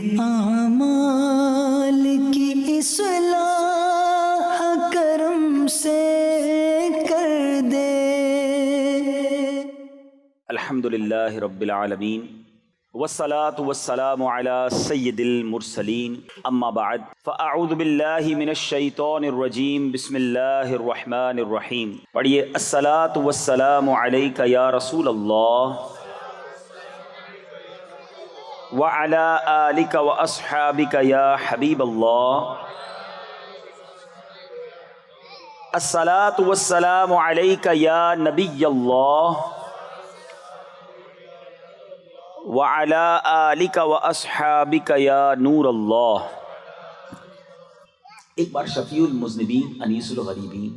اعمال کی اصلاح کرم سے کر دے۔ الحمدللہ رب العالمین والصلاة والسلام علی سید المرسلین، اما بعد فاعوذ باللہ من الشیطان الرجیم، بسم اللہ الرحمن الرحیم۔ پڑھیے، الصلاة والسلام علیک یا رسول اللہ وعلی آلک واصحابک یا حبیب اللہ۔ الصلاة والسلام علیک یا نبی اللہ وعلی آلک واصحابک یا نور اللہ۔ ایک بار شفیع المذنبین انیس الغریبین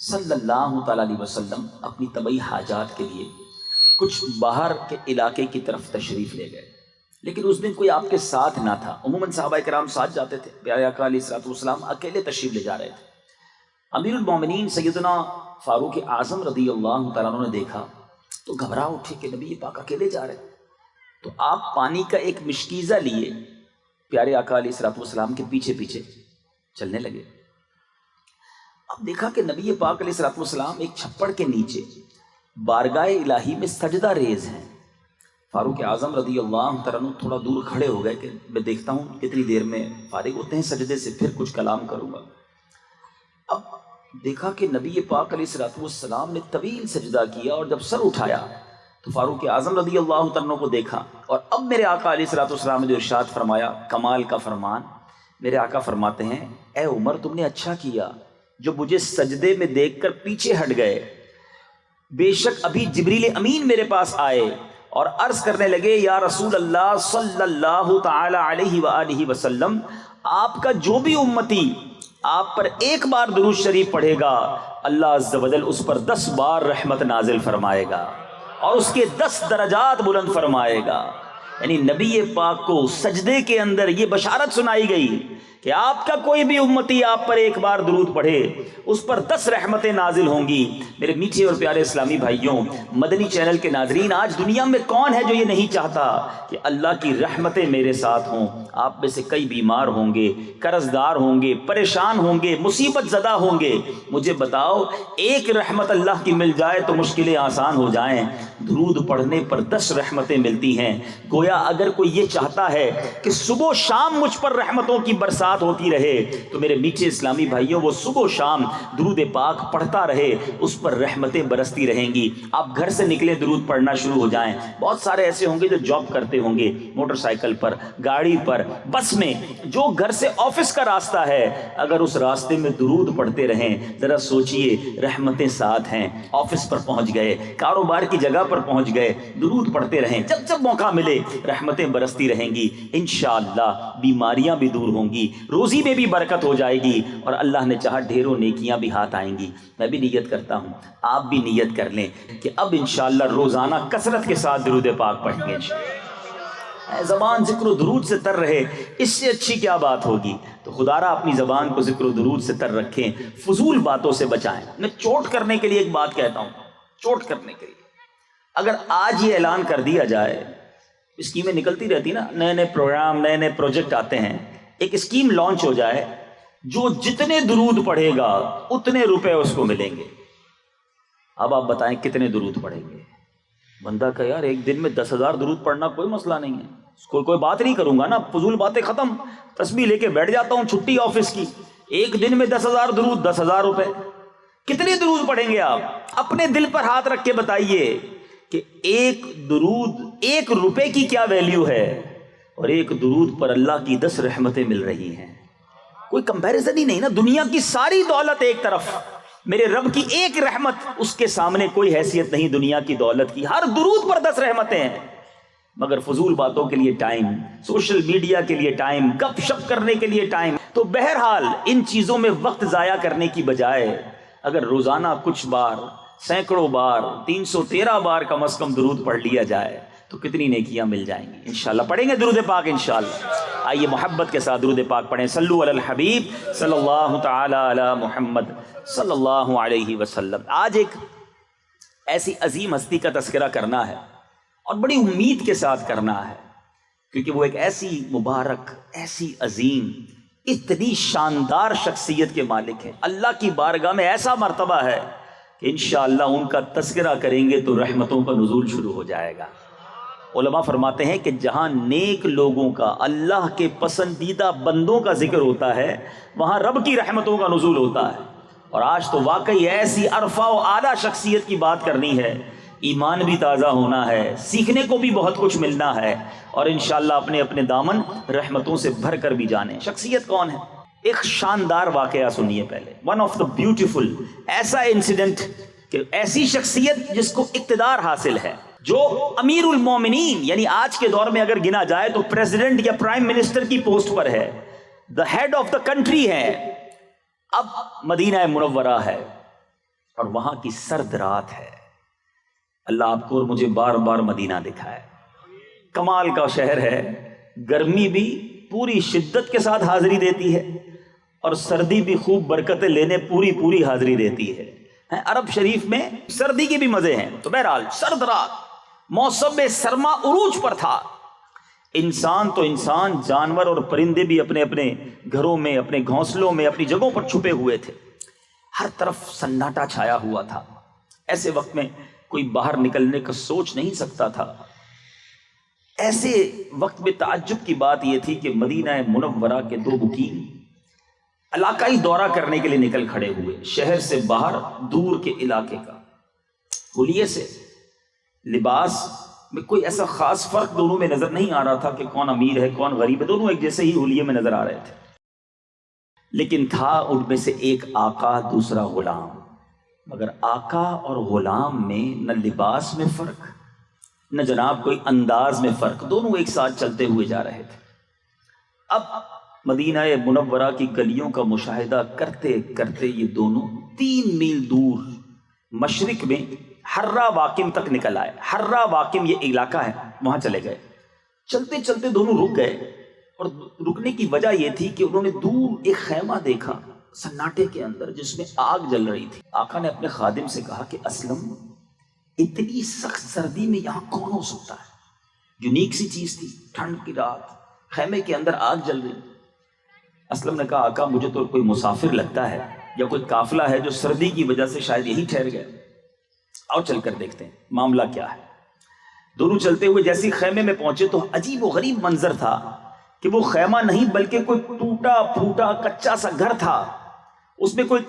صلی اللہ تعالیٰ علیہ وسلم اپنی طبعی حاجات کے لیے کچھ باہر کے علاقے کی طرف تشریف لے گئے، لیکن اس دن کوئی آپ کے ساتھ نہ تھا۔ عموماً صحابہ کرام ساتھ جاتے تھے، پیارے آقا علیہ الصلوۃ والسلام اکیلے تشریف لے جا رہے تھے۔ امیر المومنین سیدنا فاروق اعظم رضی اللہ تعالیٰ عنہ نے دیکھا تو گھبرا اٹھے کہ نبی پاک اکیلے جا رہے ہیں، تو آپ پانی کا ایک مشکیزہ لیے پیارے آقا علیہ الصلوۃ والسلام کے پیچھے پیچھے چلنے لگے۔ اب دیکھا کہ نبی پاک علیہ الصلوۃ والسلام ایک چھپڑ کے نیچے بارگاہ الہی میں سجدہ ریز ہیں۔ فاروق اعظم رضی اللہ تعالیٰ عنہ تھوڑا دور کھڑے ہو گئے کہ میں دیکھتا ہوں کتنی دیر میں فارغ ہوتے ہیں سجدے سے، پھر کچھ کلام کروں گا۔ اب دیکھا کہ نبی پاک علیہ الصلوۃ والسلام نے طویل سجدہ کیا، اور جب سر اٹھایا تو فاروق اعظم رضی اللہ تعالیٰ کو دیکھا، اور اب میرے آقا علیہ الصلوۃ والسلام نے جو ارشاد فرمایا، کمال کا فرمان، میرے آقا فرماتے ہیں، اے عمر تم نے اچھا کیا جو مجھے سجدے میں دیکھ کر پیچھے ہٹ گئے، بے شک ابھی جبریل امین میرے پاس آئے اور عرض کرنے لگے، یا رسول اللہ صلی اللہ تعالی علیہ وآلہ وسلم، آپ کا جو بھی امتی آپ پر ایک بار درود شریف پڑھے گا، اللہ عز و جل اس پر 10 بار رحمت نازل فرمائے گا اور اس کے 10 درجات بلند فرمائے گا۔ یعنی نبی پاک کو سجدے کے اندر یہ بشارت سنائی گئی کہ آپ کا کوئی بھی امتی آپ پر ایک بار درود پڑھے، اس پر 10 رحمتیں نازل ہوں گی۔ میرے میٹھے اور پیارے اسلامی بھائیوں، مدنی چینل کے ناظرین، آج دنیا میں کون ہے جو یہ نہیں چاہتا کہ اللہ کی رحمتیں میرے ساتھ ہوں؟ آپ میں سے کئی بیمار ہوں گے، قرض دار ہوں گے، پریشان ہوں گے، مصیبت زدہ ہوں گے۔ مجھے بتاؤ، ایک رحمت اللہ کی مل جائے تو مشکلیں آسان ہو جائیں۔ درود پڑھنے پر 10 رحمتیں ملتی ہیں۔ گویا اگر کوئی یہ چاہتا ہے کہ صبح و شام مجھ پر رحمتوں کی برسات ہوتی رہے، تو میرے میٹھے اسلامی بھائیوں، وہ صبح و شام درود پاک پڑھتا رہے، اس پر رحمتیں برستی رہیں گی۔ آپ گھر سے نکلیں، درود پڑھنا شروع ہو جائیں۔ بہت سارے ایسے ہوں گے جو جاب کرتے ہوں گے، موٹر سائیکل پر، گاڑی پر، بس میں، جو گھر سے آفس کا راستہ ہے، اگر اس راستے میں درود پڑھتے رہیں، ذرا سوچئے، رحمتیں ساتھ ہیں۔ آفس پر پہنچ گئے، کاروبار کی جگہ پر پہنچ گئے، درود پڑھتے رہیں، جب جب موقع ملے رحمتیں برستی رہیں گی۔ انشاءاللہ بیماریاں بھی دور ہوں گی، روزی میں بھی برکت ہو جائے گی، اور اللہ نے چاہا ڈھیروں نیکیاں بھی ہاتھ آئیں گی۔ میں بھی نیت کرتا ہوں، آپ بھی نیت کر لیں کہ اب انشاءاللہ روزانہ کثرت کے ساتھ درود پاک پڑھیں گے۔ زبان ذکر و درود سے تر رہے، اس سے اچھی کیا بات ہوگی؟ تو خدا را اپنی زبان کو ذکر و درود سے تر رکھیں، فضول باتوں سے بچائیں۔ میں چوٹ کرنے کے لیے ایک بات کہتا ہوں، چوٹ کرنے کے لیے اگر آج یہ اعلان کر دیا جائے، اسکیمیں نکلتی رہتی نا، نئے نئے پروگرام، نئے نئے پروجیکٹ آتے ہیں، ایک اسکیم لانچ ہو جائے، جو جتنے درود پڑھے گا اتنے روپے اس کو ملیں گے۔ اب آپ بتائیں کتنے درود پڑھیں گے؟ بندہ کہ یار ایک دن میں 10,000 درود پڑھنا کوئی مسئلہ نہیں ہے، اس کو کوئی بات نہیں کروں گا نا، فضول باتیں ختم، تسبیح لے کے بیٹھ جاتا ہوں، چھٹی آفس کی، ایک دن میں 10,000 درود، 10,000 روپے۔ کتنے درود پڑھیں گے آپ؟ اپنے دل پر ہاتھ رکھ کے بتائیے کہ ایک درود 1 روپے کی کیا ویلیو ہے، اور ایک درود پر اللہ کی 10 رحمتیں مل رہی ہیں۔ کوئی کمپیریزن ہی نہیں نا، دنیا کی ساری دولت ایک طرف، میرے رب کی ایک رحمت اس کے سامنے کوئی حیثیت نہیں دنیا کی دولت کی۔ ہر درود پر 10 رحمتیں ہیں، مگر فضول باتوں کے لیے ٹائم، سوشل میڈیا کے لیے ٹائم، گپ شپ کرنے کے لیے ٹائم۔ تو بہرحال ان چیزوں میں وقت ضائع کرنے کی بجائے اگر روزانہ کچھ بار، سینکڑوں بار، 313 بار کم از کم درود پڑھ لیا جائے تو کتنی نیکیاں مل جائیں گی۔ انشاءاللہ پڑھیں گے درود پاک انشاءاللہ۔ آئیے محبت کے ساتھ درود پاک پڑھیں۔ صلو علی الحبیب صلی اللہ تعالی علی محمد صلی اللہ علیہ وسلم۔ آج ایک ایسی عظیم ہستی کا تذکرہ کرنا ہے، اور بڑی امید کے ساتھ کرنا ہے کیونکہ وہ ایک ایسی مبارک، ایسی عظیم، اتنی شاندار شخصیت کے مالک ہیں. اللہ کی بارگاہ میں ایسا مرتبہ ہے کہ انشاءاللہ ان کا تذکرہ کریں گے تو رحمتوں کا نزول شروع ہو جائے گا. علماء فرماتے ہیں کہ جہاں نیک لوگوں کا، اللہ کے پسندیدہ بندوں کا ذکر ہوتا ہے، وہاں رب کی رحمتوں کا نزول ہوتا ہے. اور آج تو واقعی ایسی عرفہ و اعلیٰ شخصیت کی بات کرنی ہے، ایمان بھی تازہ ہونا ہے، سیکھنے کو بھی بہت کچھ ملنا ہے، اور انشاءاللہ اپنے اپنے دامن رحمتوں سے بھر کر بھی جانے. شخصیت کون ہے؟ ایک شاندار واقعہ سنیے پہلے. ون آف دا بیوٹیفل، ایسا انسیڈنٹ کہ ایسی شخصیت جس کو اقتدار حاصل ہے، جو امیر المومنین، یعنی آج کے دور میں اگر گنا جائے تو پریزیڈنٹ یا پرائم منسٹر کی پوسٹ پر ہے، the head of the country ہے. اب مدینہ منورہ ہے اور وہاں کی سرد رات ہے. اللہ آپ کو اور مجھے بار بار مدینہ دکھائے. کمال کا شہر ہے، گرمی بھی پوری شدت کے ساتھ حاضری دیتی ہے اور سردی بھی خوب برکتیں لینے پوری حاضری دیتی ہے. عرب شریف میں سردی کے بھی مزے ہیں. تو بہرحال سرد رات، موسم سرما عروج پر تھا. انسان تو انسان، جانور اور پرندے بھی اپنے اپنے گھروں میں، اپنے گھونسلوں میں، اپنی جگہوں پر چھپے ہوئے تھے. ہر طرف سناٹا چھایا ہوا تھا. ایسے وقت میں کوئی باہر نکلنے کا سوچ نہیں سکتا تھا. ایسے وقت میں تعجب کی بات یہ تھی کہ مدینہ منورہ کے دو مقیم علاقائی دورہ کرنے کے لیے نکل کھڑے ہوئے. شہر سے باہر دور کے علاقے کا. حلیے سے، لباس میں کوئی ایسا خاص فرق دونوں میں نظر نہیں آ رہا تھا کہ کون امیر ہے کون غریب ہے. دونوں ایک جیسے ہی حلیے میں نظر آ رہے تھے. لیکن تھا ان میں سے ایک آقا، دوسرا غلام. مگر آقا اور غلام میں نہ لباس میں فرق، نہ جناب کوئی انداز میں فرق. دونوں ایک ساتھ چلتے ہوئے جا رہے تھے. اب مدینہ منورہ کی گلیوں کا مشاہدہ کرتے کرتے یہ دونوں 3 میل دور مشرق میں حرہ واقم تک نکل آئے. حرہ واقم یہ علاقہ ہے، وہاں چلے گئے. چلتے چلتے دونوں رک گئے، اور رکنے کی وجہ یہ تھی کہ انہوں نے دور ایک خیمہ دیکھا سناٹے کے اندر جس میں آگ جل رہی تھی. آقا نے اپنے خادم سے کہا کہ اسلم، اتنی سخت سردی میں یہاں کون ہو سکتا ہے؟ یونیک سی چیز تھی، ٹھنڈ کی رات، خیمے کے اندر آگ جل رہی. اسلم نے کہا آقا مجھے تو کوئی مسافر لگتا ہے یا کوئی قافلہ ہے جو سردی کی وجہ سے شاید یہی ٹھہر گئے. آؤ چل کر دیکھتے ہیں معاملہ کیا ہے. دونوں چلتے ہوئے جیسے خیمے میں پہنچے تو عجیب و غریب منظر تھا کہ وہ خیمہ نہیں بلکہ کوئی ٹوٹا پھوٹا کچا سا گھر تھا. اس میں کوئی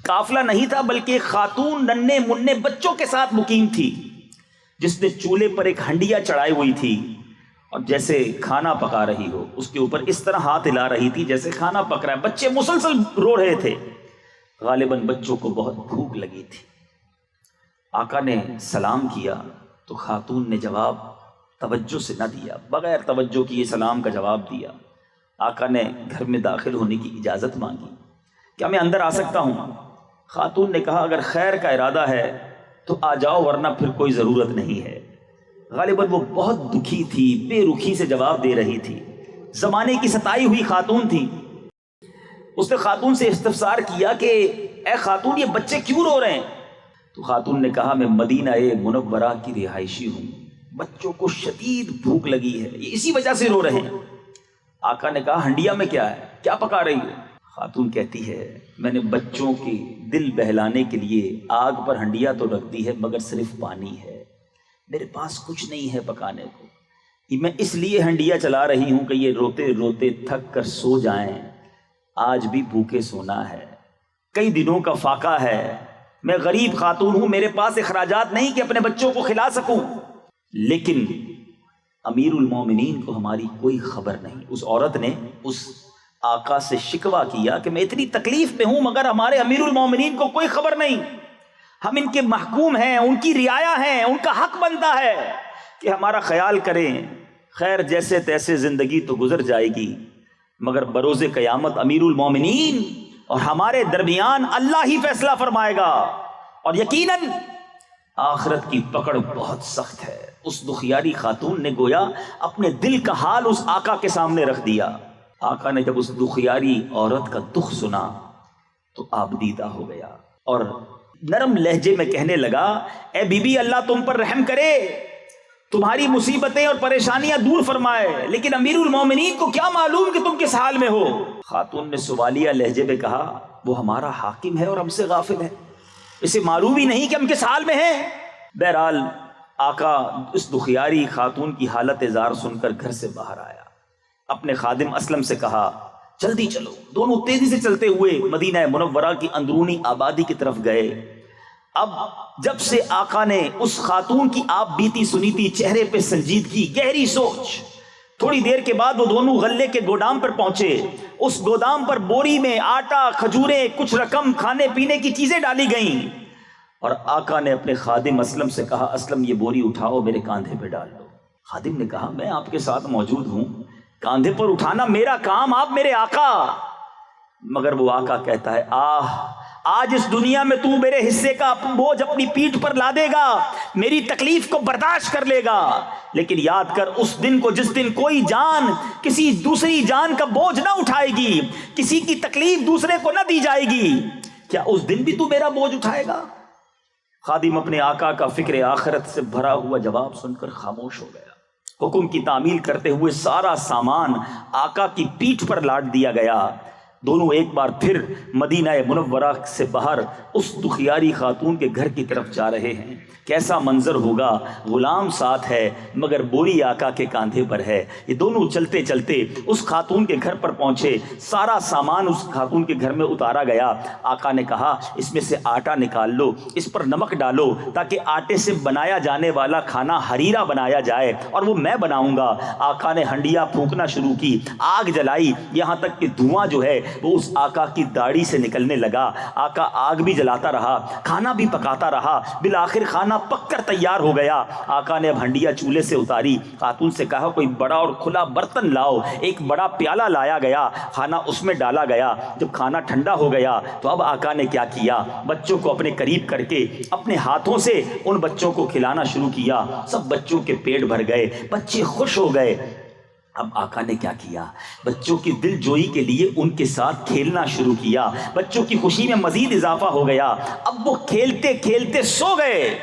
قافلہ نہیں تھا بلکہ ایک خاتون ننھے منھے بچوں کے ساتھ مقیم تھی، جس نے چولہے پر ایک ہنڈیا چڑھائی ہوئی تھی اور جیسے کھانا پکا رہی ہو اس کے اوپر اس طرح ہاتھ ہلا رہی تھی جیسے کھانا پک رہا ہے. بچے مسلسل رو رہے تھے، غالباً بچوں کو بہت بھوک لگی تھی. آقا نے سلام کیا تو خاتون نے جواب توجہ سے نہ دیا، بغیر توجہ کیے سلام کا جواب دیا. آقا نے گھر میں داخل ہونے کی اجازت مانگی. کیا میں اندر آ سکتا ہوں؟ خاتون نے کہا اگر خیر کا ارادہ ہے تو آ جاؤ ورنہ پھر کوئی ضرورت نہیں ہے. غالباً وہ بہت دکھی تھی، بے رخی سے جواب دے رہی تھی. زمانے کی ستائی ہوئی خاتون تھی. اس نے خاتون سے استفسار کیا کہ اے خاتون یہ بچے کیوں رو رہے ہیں؟ تو خاتون نے کہا میں مدینہ منورہ کی رہائشی ہوں، بچوں کو شدید بھوک لگی ہے، یہ اسی وجہ سے رو رہے ہیں. آقا نے کہا ہنڈیا میں کیا ہے، کیا پکا رہی ہو؟ خاتون کہتی ہے میں نے بچوں کی دل بہلانے کے لیے آگ پر ہنڈیا تو رکھ دی ہے مگر صرف پانی ہے، میرے پاس کچھ نہیں ہے پکانے کو. میں اس لیے ہنڈیا چلا رہی ہوں کہ یہ روتے روتے تھک کر سو جائیں. آج بھی بھوکے سونا ہے، کئی دنوں کا فاقہ ہے. میں غریب خاتون ہوں، میرے پاس اخراجات نہیں کہ اپنے بچوں کو کھلا سکوں. لیکن امیر المومنین کو ہماری کوئی خبر نہیں. اس عورت نے اس آقا سے شکوہ کیا کہ میں اتنی تکلیف میں ہوں مگر ہمارے امیر المومنین کو کوئی خبر نہیں. ہم ان کے محکوم ہیں، ان کی رعایا ہیں، ان کا حق بنتا ہے کہ ہمارا خیال کریں. خیر جیسے تیسے زندگی تو گزر جائے گی مگر بروز قیامت امیر المومنین اور ہمارے درمیان اللہ ہی فیصلہ فرمائے گا، اور یقیناً آخرت کی پکڑ بہت سخت ہے. اس دخیاری خاتون نے گویا اپنے دل کا حال اس آقا کے سامنے رکھ دیا. آقا نے جب اس دخیاری عورت کا دکھ سنا تو آبدیدہ ہو گیا اور نرم لہجے میں کہنے لگا اے بی بی اللہ تم پر رحم کرے، تمہاری مصیبتیں اور پریشانیاں دور فرمائے، لیکن امیر المومنین کو کیا معلوم کہ تم کس حال میں ہو؟ خاتون نے سوالیہ لہجے میں کہا وہ ہمارا حاکم ہے اور ہم سے غافل ہے، اسے معلوم ہی نہیں کہ ہم کس حال میں ہیں۔ بہرحال آقا اس دکھیاری خاتون کی حالت زار سن کر گھر سے باہر آیا، اپنے خادم اسلم سے کہا جلدی چلو۔ دونوں تیزی سے چلتے ہوئے مدینہ منورہ کی اندرونی آبادی کی طرف گئے۔ اب جب سے آقا نے اس خاتون کی آپ بیتی سنی تھی، چہرے پہ سنجیدگی، گہری سوچ، تھوڑی دیر کے بعد وہ دونوں غلے کے گودام پر پہنچے۔ اس گودام پر بوری میں آٹا، کھجوریں، کچھ رقم، کھانے پینے کی چیزیں ڈالی گئیں، اور آقا نے اپنے خادم اسلم سے کہا اسلم یہ بوری اٹھاؤ، میرے کاندھے پہ ڈال دو۔ خادم نے کہا میں آپ کے ساتھ موجود ہوں، کاندھے پر اٹھانا میرا کام، آپ میرے آقا۔ مگر وہ آقا کہتا ہے آج اس دنیا میں تو میرے حصے کا بوجھ اپنی پیٹھ پر لا دے گا، میری تکلیف کو برداشت کر لے گا، لیکن یاد کر اس دن کو جس دن کوئی جان کسی دوسری جان کا بوجھ نہ اٹھائے گی، کسی کی تکلیف دوسرے کو نہ دی جائے گی، کیا اس دن بھی تو میرا بوجھ اٹھائے گا؟ خادم اپنے آقا کا فکر آخرت سے بھرا ہوا جواب سن کر خاموش ہو گیا۔ حکم کی تعمیل کرتے ہوئے سارا سامان آقا کی پیٹھ پر لاٹ دیا گیا۔ دونوں ایک بار پھر مدینہ منورہ سے باہر اس دکھیاری خاتون کے گھر کی طرف جا رہے ہیں۔ کیسا منظر ہوگا، غلام ساتھ ہے مگر بوری آقا کے کاندھے پر ہے۔ یہ دونوں چلتے چلتے اس خاتون کے گھر پر پہنچے، سارا سامان اس خاتون کے گھر میں اتارا گیا۔ آقا نے کہا اس میں سے آٹا نکال لو، اس پر نمک ڈالو تاکہ آٹے سے بنایا جانے والا کھانا حریرہ بنایا جائے اور وہ میں بناؤں گا۔ آقا نے ہنڈیا پھونکنا شروع کی، آگ جلائی، یہاں تک کہ دھواں جو ہے وہ اس آقا کی داڑھی سے نکلنے لگا۔ آقا آگ بھی جلاتا رہا، کھانا بھی پکاتا رہا، بالآخر کھانا پک کر تیار ہو گیا۔ آقا نے اب ہنڈیا چولہے سے اتاری، خاتون سے کہا کوئی بڑا اور کھلا برتن لاؤ۔ ایک بڑا پیالہ لایا گیا، کھانا اس میں ڈالا گیا۔ جب کھانا ٹھنڈا ہو گیا تو اب آقا نے کیا کیا، بچوں کو اپنے قریب کر کے اپنے ہاتھوں سے ان بچوں کو کھلانا شروع کیا۔ سب بچوں کے پیٹ بھر گئے، بچے خوش ہو گئے۔ اب آقا نے کیا کیا، بچوں کی دل جوئی کے لیے ان کے ساتھ کھیلنا شروع کیا۔ بچوں کی خوشی میں مزید اضافہ ہو گیا، اب وہ کھیلتے کھیلتے سو گئے۔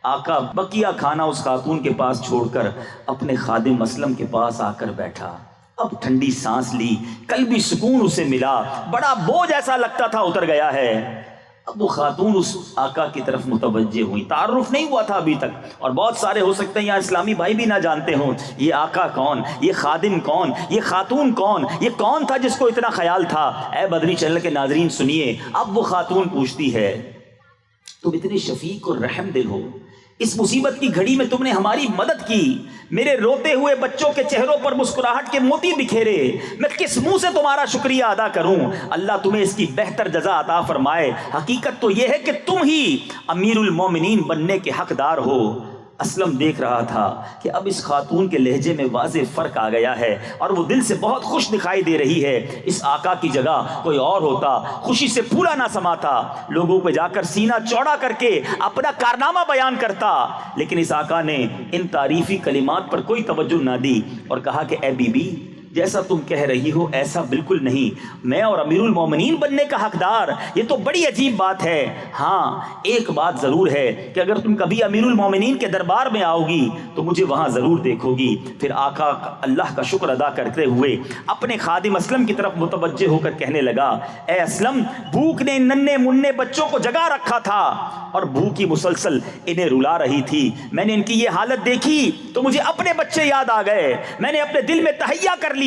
آقا بقیہ کھانا اس خاتون کے پاس چھوڑ کر اپنے خادم اسلم کے پاس آ کر بیٹھا۔ اب ٹھنڈی سانس لی، قلبی سکون اسے ملا، بڑا بوجھ ایسا لگتا تھا اتر گیا ہے۔ اب وہ خاتون اس آقا کی طرف متوجہ ہوئی، تعارف نہیں ہوا تھا ابھی تک، اور بہت سارے ہو سکتے ہیں یہاں اسلامی بھائی بھی نہ جانتے ہوں یہ آقا کون، یہ خادم کون، یہ خاتون کون، یہ کون تھا جس کو اتنا خیال تھا۔ اے بدری چینل کے ناظرین سنیے، اب وہ خاتون پوچھتی ہے تم اتنے شفیق اور رحم دل ہو، اس مصیبت کی گھڑی میں تم نے ہماری مدد کی، میرے روتے ہوئے بچوں کے چہروں پر مسکراہٹ کے موتی بکھیرے، میں کس منہ سے تمہارا شکریہ ادا کروں؟ اللہ تمہیں اس کی بہتر جزا عطا فرمائے۔ حقیقت تو یہ ہے کہ تم ہی امیر المومنین بننے کے حقدار ہو۔ اسلم دیکھ رہا تھا کہ اب اس خاتون کے لہجے میں واضح فرق آ گیا ہے اور وہ دل سے بہت خوش دکھائی دے رہی ہے۔ اس آقا کی جگہ کوئی اور ہوتا خوشی سے پھولا نہ سماتا، لوگوں پہ جا کر سینہ چوڑا کر کے اپنا کارنامہ بیان کرتا، لیکن اس آقا نے ان تعریفی کلمات پر کوئی توجہ نہ دی اور کہا کہ اے بی بی جیسا تم کہہ رہی ہو ایسا بالکل نہیں، میں اور امیر المومنین بننے کا حقدار، یہ تو بڑی عجیب بات ہے۔ ہاں ایک بات ضرور ہے کہ اگر تم کبھی امیر المومنین کے دربار میں آؤ گی تو مجھے وہاں ضرور دیکھو گی۔ پھر آقا اللہ کا شکر ادا کرتے ہوئے اپنے خادم اسلم کی طرف متوجہ ہو کر کہنے لگا اے اسلم، بھوک نے ننھے منھے بچوں کو جگا رکھا تھا اور بھوک ہی مسلسل انہیں رلا رہی تھی، میں نے ان کی یہ حالت دیکھی تو مجھے اپنے بچے یاد آ گئے، میں نے اپنے دل میں تہیہ کر لیا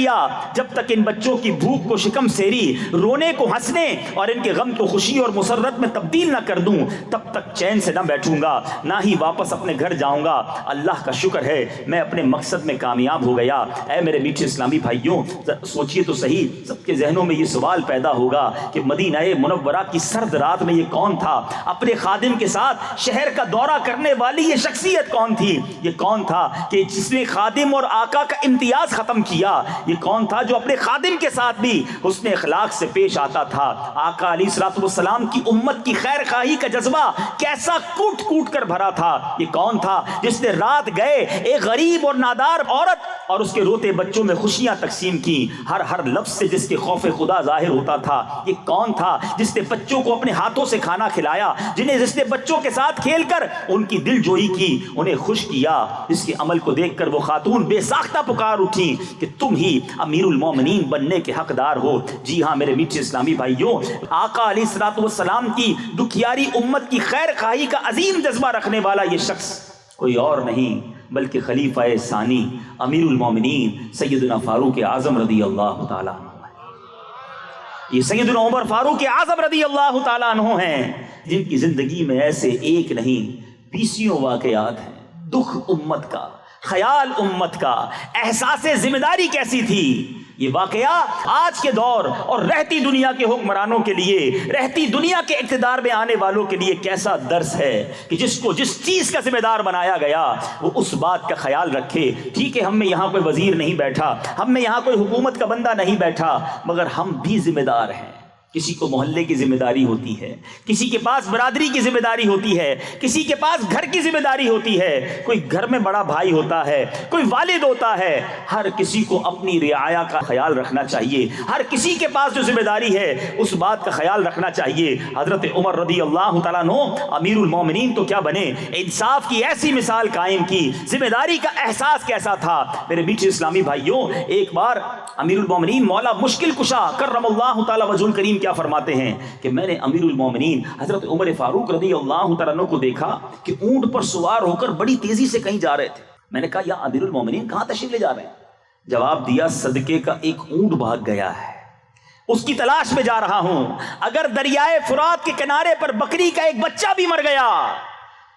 جب تک ان بچوں کی بھوک کو شکم سیری، رونے کو ہنسنے اور ان کے غم کو خوشی اور مسرت میں تبدیل نہ کر دوں تب تک چین سے نہ بیٹھوں گا، نہ ہی واپس اپنے گھر جاؤں گا۔ اللہ کا شکر ہے میں اپنے مقصد میں کامیاب ہو گیا۔ اے میرے میٹھے اسلامی بھائیوں، سوچئے تو صحیح، سب کے ذہنوں میں یہ سوال پیدا ہوگا کہ مدینہ منورہ کی سرد رات میں یہ کون تھا؟ اپنے خادم کے ساتھ شہر کا دورہ کرنے والی یہ شخصیت کون تھی؟ یہ کون تھا کہ جس نے خادم اور آقا کا امتیاز ختم کیا؟ یہ کون تھا جو اپنے خادم کے ساتھ بھی حسن اخلاق سے پیش آتا تھا؟ آقا علیہ الصلوۃ والسلام کی امت کی خیر خواہی کا جذبہ کیسا کوٹ کوٹ کر بھرا تھا؟ یہ کون تھا جس نے رات گئے ایک غریب اور نادار عورت اور اس کے روتے بچوں میں خوشیاں تقسیم کی، ہر لفظ سے جس کے خوف خدا ظاہر ہوتا تھا؟ یہ کون تھا جس نے بچوں کو اپنے ہاتھوں سے کھانا کھلایا، جس نے بچوں کے ساتھ کھیل کر ان کی دل جوئی کی، انہیں خوش کیا، جس کے عمل کو دیکھ کر وہ خاتون بے ساختہ پکار اٹھی کہ تم ہی امیر المومنین بننے کے حقدار ہو؟ جی ہاں میرے میٹھے اسلامی بھائیوں، آقا علیہ الصلوۃ والسلام کی دکھیاری امت کی خیر خواہی کا عظیم جذبہ رکھنے والا یہ شخص کوئی اور نہیں بلکہ خلیفہ ثانی امیر المومنین سیدنا فاروق اعظم رضی اللہ تعالیٰ عنہ ہے۔ یہ سیدنا عمر فاروق اعظم رضی اللہ تعالیٰ عنہ ہیں جن کی زندگی میں ایسے ایک نہیں 20 واقعات ہیں۔ دکھ امت کا، خیال امت کا، احساس ذمہ داری کیسی تھی، یہ واقعہ آج کے دور اور رہتی دنیا کے حکمرانوں کے لیے، رہتی دنیا کے اقتدار میں آنے والوں کے لیے کیسا درس ہے کہ جس کو جس چیز کا ذمہ دار بنایا گیا وہ اس بات کا خیال رکھے۔ ٹھیک ہے ہم میں یہاں کوئی وزیر نہیں بیٹھا، ہم میں یہاں کوئی حکومت کا بندہ نہیں بیٹھا، مگر ہم بھی ذمہ دار ہیں۔ کسی کو محلے کی ذمہ داری ہوتی ہے، کسی کے پاس برادری کی ذمہ داری ہوتی ہے، کسی کے پاس گھر کی ذمہ داری ہوتی ہے، کوئی گھر میں بڑا بھائی ہوتا ہے، کوئی والد ہوتا ہے۔ ہر کسی کو اپنی رعایا کا خیال رکھنا چاہیے، ہر کسی کے پاس جو ذمہ داری ہے اس بات کا خیال رکھنا چاہیے۔ حضرت عمر رضی اللہ تعالیٰ عنہ امیر المومنین تو کیا بنے، انصاف کی ایسی مثال قائم کی، ذمہ داری کا احساس کیسا تھا۔ میرے میٹھے اسلامی بھائیوں، ایک بار امیر المومنین مولا مشکل کشا کرم اللہ تعالیٰ وجہ الکریم کیا فرماتے ہیں کہ میں نے امیر المومنین حضرت عمر فاروق رضی اللہ تعالیٰ عنہ کو دیکھا کہ اونٹ پر سوار ہو کر بڑی تیزی سے کہیں جا رہے تھے۔ میں نے کہا یا امیر المومنین کہاں تشریف لے جا رہے ہیں؟ جواب دیا صدقے کا ایک اونٹ بھاگ گیا ہے، اس کی تلاش میں جا رہا ہوں۔ اگر دریائے فرات کے کنارے پر بکری کا ایک بچہ بھی مر گیا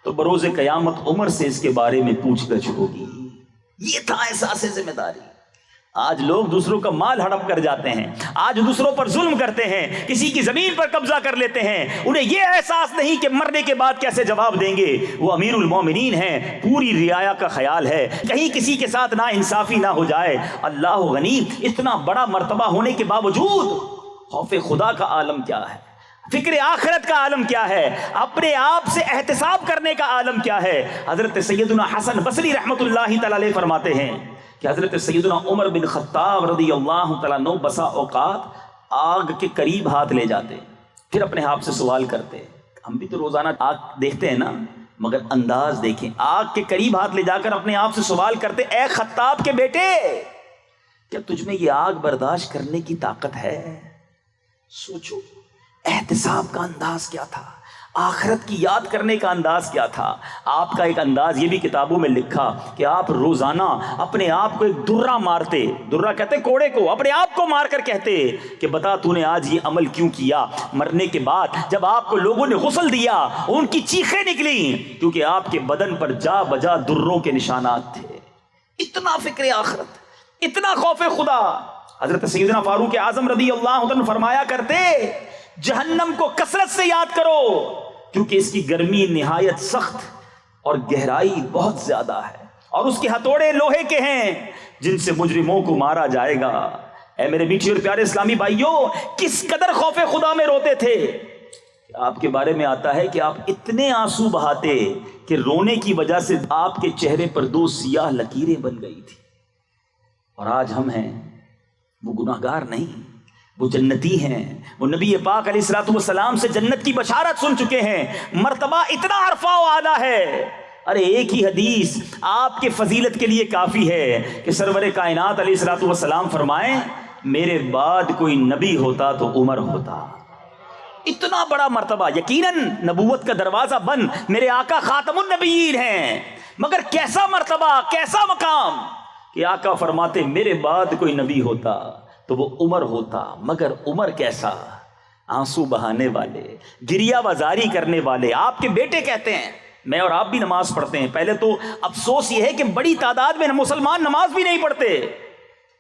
تو بروز قیامت عمر سے اس کے بارے میں پوچھ گچھ ہوگی۔ یہ تھا احساس ذمہ داری۔ آج لوگ دوسروں کا مال ہڑپ کر جاتے ہیں، آج دوسروں پر ظلم کرتے ہیں، کسی کی زمین پر قبضہ کر لیتے ہیں، انہیں یہ احساس نہیں کہ مرنے کے بعد کیسے جواب دیں گے۔ وہ امیر المومنین ہیں، پوری رعایا کا خیال ہے، کہیں کسی کے ساتھ نا انصافی نہ ہو جائے۔ اللہ غنی، اتنا بڑا مرتبہ ہونے کے باوجود خوف خدا کا عالم کیا ہے، فکر آخرت کا عالم کیا ہے، اپنے آپ سے احتساب کرنے کا عالم کیا ہے۔ حضرت سیدنا حسن بصری رحمۃ اللہ تعالی علیہ فرماتے ہیں کہ حضرت سیدنا عمر بن خطاب رضی اللہ تعالیٰ عنہ بسا اوقات آگ کے قریب ہاتھ لے جاتے، پھر اپنے آپ سے سوال کرتے۔ ہم بھی تو روزانہ آگ دیکھتے ہیں نا، مگر انداز دیکھیں، آگ کے قریب ہاتھ لے جا کر اپنے آپ سے سوال کرتے، اے خطاب کے بیٹے، کیا تجھ میں یہ آگ برداشت کرنے کی طاقت ہے؟ سوچو احتساب کا انداز کیا تھا، آخرت کی یاد کرنے کا انداز کیا تھا۔ آپ کا ایک انداز یہ بھی کتابوں میں لکھا کہ آپ روزانہ اپنے آپ کو ایک درہ مارتے، درہ کہتے کوڑے کو، اپنے آپ کو مار کر کہتے کہ بتا تو نے آج یہ عمل کیوں کیا۔ مرنے کے بعد جب آپ کو لوگوں نے غسل دیا ان کی چیخیں نکلیں کیونکہ آپ کے بدن پر جا بجا دروں کے نشانات تھے۔ اتنا فکر آخرت، اتنا خوف خدا۔ حضرت سیدنا فاروق اعظم رضی اللہ عنہ فرمایا کرتے جہنم کو کثرت سے یاد کرو کیونکہ اس کی گرمی نہایت سخت اور گہرائی بہت زیادہ ہے، اور اس کے ہتھوڑے لوہے کے ہیں جن سے مجرموں کو مارا جائے گا۔ اے میرے میٹھے اور پیارے اسلامی بھائیوں، کس قدر خوف خدا میں روتے تھے۔ آپ کے بارے میں آتا ہے کہ آپ اتنے آنسو بہاتے کہ رونے کی وجہ سے آپ کے چہرے پر 2 سیاہ لکیریں بن گئی تھی۔ اور آج ہم ہیں، وہ گناہگار نہیں، وہ جنتی ہیں، وہ نبی پاک علیہ الصلوۃ والسلام سے جنت کی بشارت سن چکے ہیں، مرتبہ اتنا عرفہ و اعلیٰ ہے۔ ارے ایک ہی حدیث آپ کے فضیلت کے لیے کافی ہے کہ سرور کائنات علیہ الصلوۃ والسلام فرمائیں میرے بعد کوئی نبی ہوتا تو عمر ہوتا۔ اتنا بڑا مرتبہ، یقیناً نبوت کا دروازہ بند، میرے آقا خاتم النبیین ہیں، مگر کیسا مرتبہ، کیسا مقام کہ آقا فرماتے میرے بعد کوئی نبی ہوتا تو وہ عمر ہوتا، مگر عمر کیسا، آنسو بہانے والے، گریہ وزاری کرنے والے۔ آپ کے بیٹے کہتے ہیں، میں اور آپ بھی نماز پڑھتے ہیں، پہلے تو افسوس یہ ہے کہ بڑی تعداد میں مسلمان نماز بھی نہیں پڑھتے،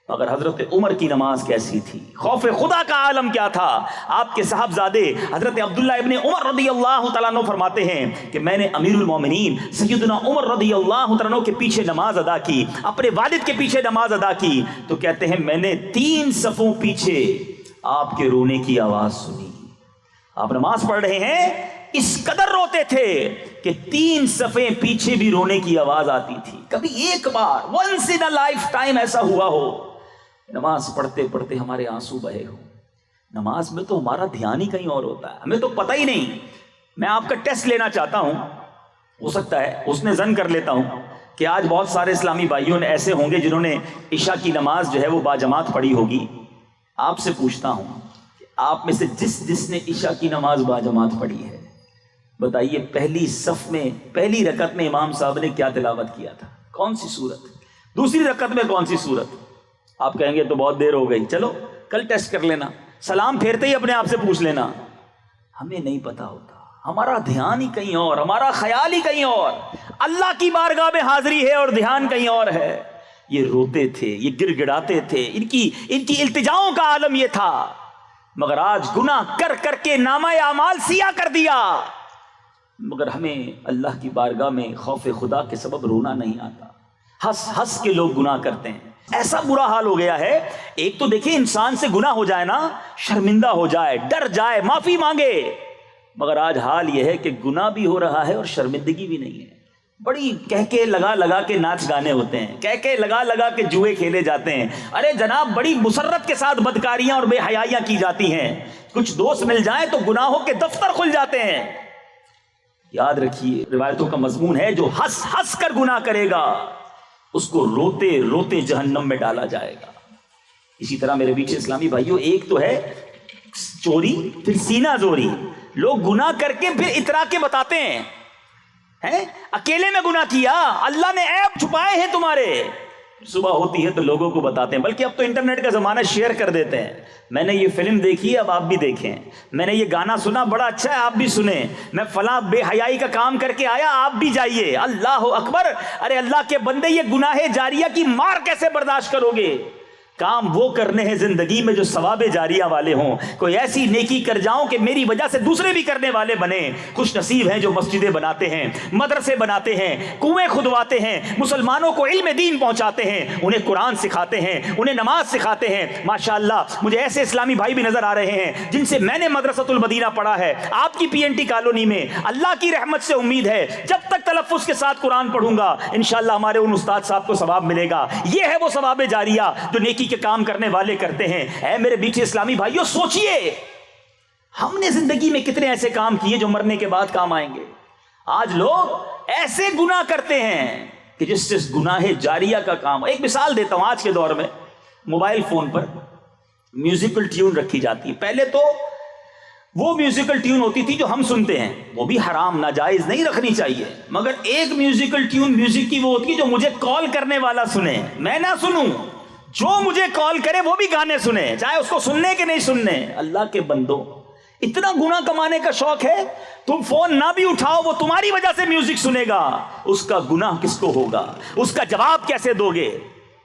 مگر حضرت عمر کی نماز کیسی تھی، خوف خدا کا عالم کیا تھا۔ آپ کے صاحبزادے حضرت عبداللہ ابن عمر رضی اللہ تعالیٰ عنہ فرماتے ہیں کہ میں نے امیر المومنین سیدنا عمر رضی اللہ تعالیٰ عنہ کے پیچھے نماز ادا کی، اپنے والد کے پیچھے نماز ادا کی، تو کہتے ہیں میں نے 3 صفوں پیچھے آپ کے رونے کی آواز سنی۔ آپ نماز پڑھ رہے ہیں، اس قدر روتے تھے کہ 3 صفیں پیچھے بھی رونے کی آواز آتی تھی۔ کبھی ایک بار once in a lifetime ایسا ہوا ہو نماز پڑھتے پڑھتے ہمارے آنسو بہے ہو۔ نماز میں تو ہمارا دھیان ہی کہیں اور ہوتا ہے، ہمیں تو پتہ ہی نہیں۔ میں آپ کا ٹیسٹ لینا چاہتا ہوں، ہو سکتا ہے اس نے زن کر لیتا ہوں کہ آج بہت سارے اسلامی بھائیوں نے ایسے ہوں گے جنہوں نے عشاء کی نماز جو ہے وہ باجماعت پڑھی ہوگی۔ آپ سے پوچھتا ہوں کہ آپ میں سے جس نے عشاء کی نماز باجماعت پڑھی ہے، بتائیے پہلی صف میں پہلی رکعت میں امام صاحب نے کیا تلاوت کیا تھا؟ کون سی سورت؟ دوسری رکعت میں کون سی سورت؟ آپ کہیں گے تو بہت دیر ہو گئی، چلو کل ٹیسٹ کر لینا، سلام پھیرتے ہی اپنے آپ سے پوچھ لینا۔ ہمیں نہیں پتا ہوتا، ہمارا دھیان ہی کہیں اور، ہمارا خیال ہی کہیں اور، اللہ کی بارگاہ میں حاضری ہے اور دھیان کہیں اور ہے۔ یہ روتے تھے، یہ گر گڑاتے تھے، ان کی التجاؤں کا عالم یہ تھا، مگر آج گناہ کر کر کے نامہ اعمال سیاہ کر دیا، مگر ہمیں اللہ کی بارگاہ میں خوف خدا کے سبب رونا نہیں آتا۔ ہنس ہنس کے لوگ گناہ کرتے ہیں، ایسا برا حال ہو گیا ہے۔ ایک تو دیکھیں انسان سے گناہ ہو جائے نا، شرمندہ ہو جائے، ڈر جائے، معافی مانگے، مگر آج حال یہ ہے کہ گناہ بھی ہو رہا ہے اور شرمندگی بھی نہیں ہے۔ بڑی کہہ کے لگا لگا کے ناچ گانے ہوتے ہیں، کہہ کے لگا لگا کے جوئے کھیلے جاتے ہیں، ارے جناب بڑی مسرت کے ساتھ بدکاریاں اور بے حیائیاں کی جاتی ہیں، کچھ دوست مل جائیں تو گناہوں کے دفتر کھل جاتے ہیں۔ یاد رکھیے روایتوں کا مضمون ہے، جو ہنس ہنس کر گناہ کرے گا اس کو روتے روتے جہنم میں ڈالا جائے گا۔ اسی طرح میرے بیچ اسلامی بھائیوں، ایک تو ہے چوری، پھر سینہ زوری۔ لوگ گناہ کر کے پھر اترا کے بتاتے ہیں، اکیلے میں گناہ کیا، اللہ نے عیب چھپائے ہیں تمہارے، صبح ہوتی ہے تو لوگوں کو بتاتے ہیں، بلکہ اب تو انٹرنیٹ کا زمانہ، شیئر کر دیتے ہیں، میں نے یہ فلم دیکھی اب آپ بھی دیکھیں، میں نے یہ گانا سنا بڑا اچھا ہے آپ بھی سنیں، میں فلاں بے حیائی کا کام کر کے آیا آپ بھی جائیے۔ اللہ اکبر! ارے اللہ کے بندے، یہ گناہ جاریہ کی مار کیسے برداشت کرو گے؟ کام وہ کرنے ہیں زندگی میں جو ثواب جاریہ والے ہوں، کوئی ایسی نیکی کر جاؤں کہ میری وجہ سے دوسرے بھی کرنے والے بنے۔ خوش نصیب ہیں جو مسجدیں بناتے ہیں، مدرسے بناتے ہیں، کنویں کھدواتے ہیں، مسلمانوں کو علم دین پہنچاتے ہیں، انہیں قرآن سکھاتے ہیں، انہیں نماز سکھاتے ہیں۔ ماشاءاللہ مجھے ایسے اسلامی بھائی بھی نظر آ رہے ہیں جن سے میں نے مدرسۃ المدینہ پڑھا ہے، آپ کی PNT کالونی میں۔ اللہ کی رحمت سے امید ہے جب تک تلفظ کے ساتھ قرآن پڑھوں گا انشاءاللہ ہمارے ان استاد صاحب کو ثواب ملے گا۔ یہ ہے وہ ثواب جاریہ جو نیکی کے کام کرنے والے کرتے ہیں۔ اے میرے بیٹے اسلامی بھائیوں، سوچئے ہم نے زندگی میں کتنے ایسے کام کیے جو مرنے کے بعد کام آئیں گے۔ آج لوگ ایسے گناہ کرتے ہیں کہ جس سے گناہ جاریہ کا کام۔ ایک مثال دیتا ہوں، آج کے دور میں موبائل فون پر میوزیکل ٹیون رکھی جاتی ہے۔ پہلے تو وہ میوزیکل ٹیون ہوتی تھی جو ہم سنتے ہیں، وہ بھی حرام ناجائز نہیں رکھنی چاہیے، مگر ایک میوزیکل ٹیون میوزک کی وہ ہوتی ہے جو مجھے کال کرنے والا سنے، میں نہ سنوں، جو مجھے کال کرے وہ بھی گانے سنے، چاہے اس کو سننے کے نہیں سننے۔ اللہ کے بندو، اتنا گناہ کمانے کا شوق ہے، تم فون نہ بھی اٹھاؤ وہ تمہاری وجہ سے میوزک سنے گا، اس کا گناہ کس کو ہوگا؟ اس کا جواب کیسے دو گے؟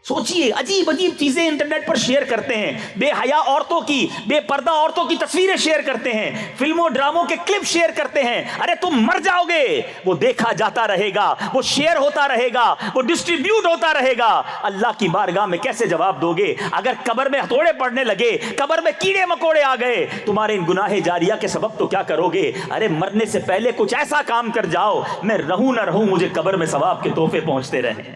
سوچئے، عجیب عجیب چیزیں انٹرنیٹ پر شیئر کرتے ہیں، بے حیا عورتوں کی، بے پردہ عورتوں کی تصویریں شیئر کرتے ہیں، فلموں ڈراموں کے کلپ شیئر کرتے ہیں۔ ارے تم مر جاؤ گے، وہ دیکھا جاتا رہے گا، وہ شیئر ہوتا رہے گا، وہ ڈسٹریبیوٹ ہوتا رہے گا۔ اللہ کی بارگاہ میں کیسے جواب دو گے؟ اگر قبر میں ہتھوڑے پڑنے لگے، قبر میں کیڑے مکوڑے آ گئے تمہارے ان گناہ جاریہ کے سبب، تو کیا کرو گے؟ ارے مرنے سے پہلے کچھ ایسا کام کر جاؤ، میں رہوں نہ رہوں مجھے قبر میں ثواب کے تحفے پہنچتے رہیں۔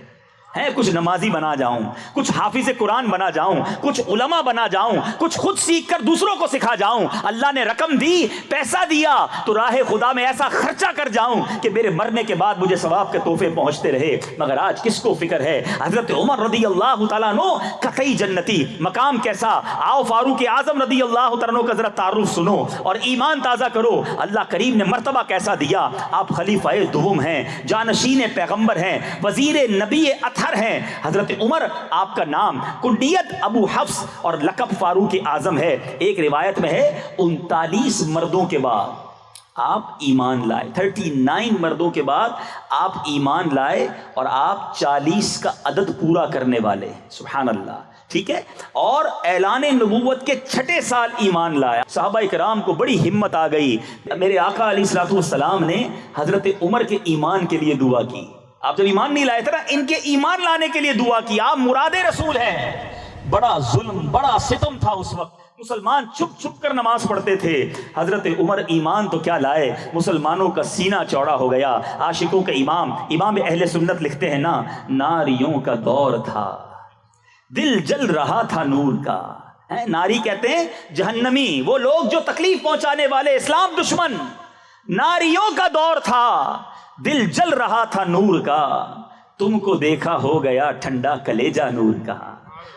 کچھ نمازی بنا جاؤں، کچھ حافظ قرآن بنا جاؤں، کچھ علماء بنا جاؤں، کچھ خود سیکھ کر دوسروں کو سکھا جاؤں۔ اللہ نے رقم دی، پیسہ دیا، تو راہ خدا میں ایسا خرچہ کر جاؤں کہ میرے مرنے کے بعد مجھے ثواب کے تحفے پہنچتے رہے۔ مگر آج کس کو فکر ہے؟ حضرت عمر رضی اللہ تعالیٰ عنہ قطعی جنتی، مقام کیسا؟ آؤ فاروق اعظم رضی اللہ تعالیٰ عنہ کا ذرا تعارف سنو اور ایمان تازہ کرو، اللہ کریم نے مرتبہ کیسا دیا۔ آپ خلیفہ دوم ہیں، جانشین پیغمبر ہیں، وزیر نبی ہیں۔ حضرت عمر آپ کا نام، کنیت ابو حفص اور لقب فاروق اعظم ہے۔ ایک روایت میں ہے 39 مردوں کے بعد آپ ایمان لائے، 39 مردوں کے بعد آپ ایمان لائے، اور آپ 40 کا عدد پورا کرنے والے، سبحان اللہ، ٹھیک ہے، اور اعلان نبوت کے 6 سال ایمان لایا۔ صحابہ کرام کو بڑی ہمت آ گئی۔ میرے آقا علیہ الصلوۃ والسلام نے حضرت عمر کے ایمان کے لیے دعا کی۔ آپ جب ایمان نہیں لائے تھے نا، ان کے ایمان لانے کے لیے دعا کی۔ آپ مراد رسول ہیں۔ بڑا ظلم، بڑا ستم تھا اس وقت، مسلمان چھپ چھپ کر نماز پڑھتے تھے۔ حضرت عمر ایمان تو کیا لائے، مسلمانوں کا سینہ چوڑا ہو گیا۔ عاشقوں کا امام اہل سنت لکھتے ہیں نا، ناریوں کا دور تھا، دل جل رہا تھا نور کا۔ ناری کہتے ہیں جہنمی، وہ لوگ جو تکلیف پہنچانے والے، اسلام دشمن۔ ناریوں کا دور تھا، دل جل رہا تھا نور کا، تم کو دیکھا ہو گیا ٹھنڈا کلیجہ نور کا۔